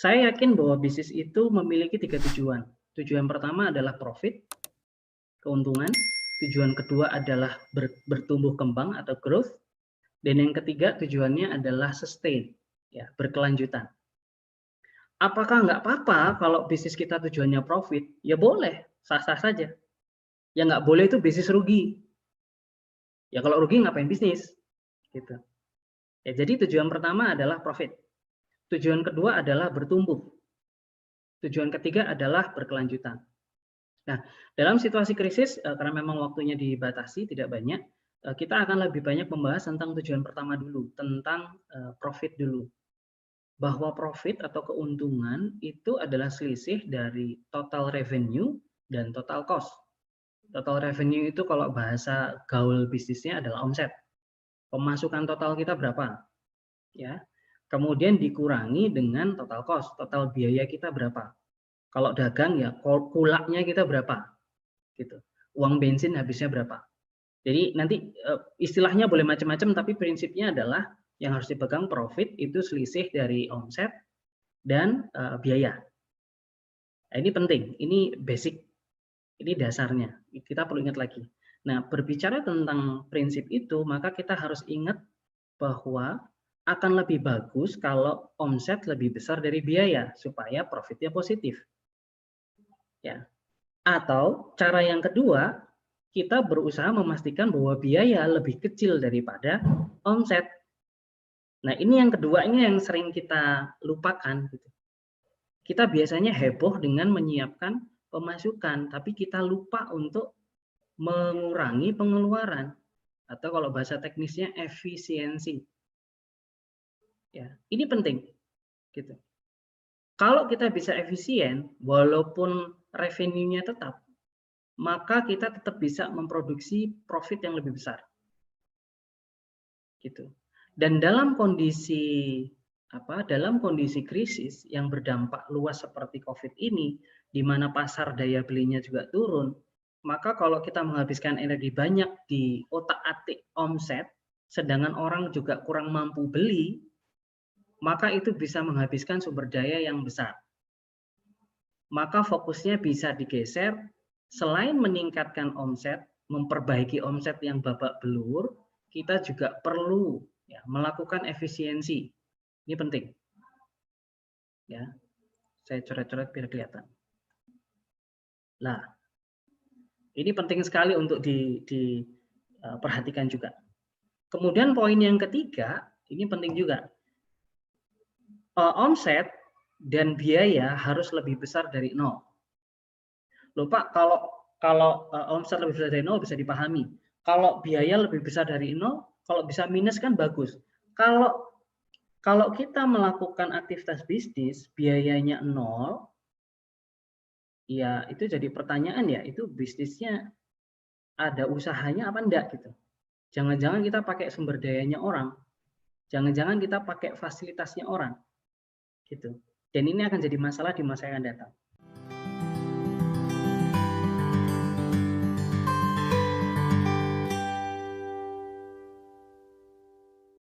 Saya yakin bahwa bisnis itu memiliki 3 tujuan. Tujuan pertama adalah profit, keuntungan. Tujuan kedua adalah bertumbuh kembang atau growth. Dan yang ketiga tujuannya adalah sustain, ya, berkelanjutan. Apakah nggak apa-apa kalau bisnis kita tujuannya profit? Ya boleh, sah-sah saja. Yang nggak boleh itu bisnis rugi. Ya kalau rugi ngapain bisnis? Gitu. Ya, jadi tujuan pertama adalah profit. Tujuan kedua adalah bertumbuh. Tujuan ketiga adalah berkelanjutan. Nah, dalam situasi krisis, karena memang waktunya dibatasi, tidak banyak, kita akan lebih banyak membahas tentang tujuan pertama dulu, tentang profit dulu. Bahwa profit atau keuntungan itu adalah selisih dari total revenue dan total cost. Total revenue itu kalau bahasa gaul bisnisnya adalah omset. Pemasukan total kita berapa? Ya. Kemudian dikurangi dengan total cost, total biaya kita berapa? Kalau dagang ya kulaknya kita berapa? Gitu. Uang bensin habisnya berapa? Jadi nanti istilahnya boleh macam-macam, tapi prinsipnya adalah yang harus dipegang profit itu selisih dari omset dan biaya. Nah, ini penting, ini basic, ini dasarnya. Kita perlu ingat lagi. Nah, berbicara tentang prinsip itu, maka kita harus ingat bahwa akan lebih bagus kalau omset lebih besar dari biaya supaya profitnya positif. Ya. Atau cara yang kedua, kita berusaha memastikan bahwa biaya lebih kecil daripada omset. Nah, ini yang kedua, ini yang sering kita lupakan. Kita biasanya heboh dengan menyiapkan pemasukan, tapi kita lupa untuk mengurangi pengeluaran. Atau kalau bahasa teknisnya efisiensi. Ya, ini penting. Gitu. Kalau kita bisa efisien, walaupun revenue-nya tetap, maka kita tetap bisa memproduksi profit yang lebih besar. Gitu. Dan dalam kondisi krisis yang berdampak luas seperti COVID ini, di mana pasar daya belinya juga turun, maka kalau kita menghabiskan energi banyak di otak-atik omset, sedangkan orang juga kurang mampu beli, maka itu bisa menghabiskan sumber daya yang besar. Maka fokusnya bisa digeser, selain meningkatkan omset, memperbaiki omset yang babak belur, kita juga perlu ya, melakukan efisiensi. Ini penting. Ya, saya coret-coret biar kelihatan. Nah, ini penting sekali untuk diperhatikan juga. Kemudian poin yang ketiga, ini penting juga. Omset dan biaya harus lebih besar dari nol. Loh Pak, kalau omset lebih besar dari nol bisa dipahami. Kalau biaya lebih besar dari nol, kalau bisa minus kan bagus. Kalau kita melakukan aktivitas bisnis, biayanya nol, ya itu jadi pertanyaan ya, itu bisnisnya ada usahanya apa enggak gitu. Jangan-jangan kita pakai sumber dayanya orang, jangan-jangan kita pakai fasilitasnya orang, gitu. Dan ini akan jadi masalah di masa yang akan datang.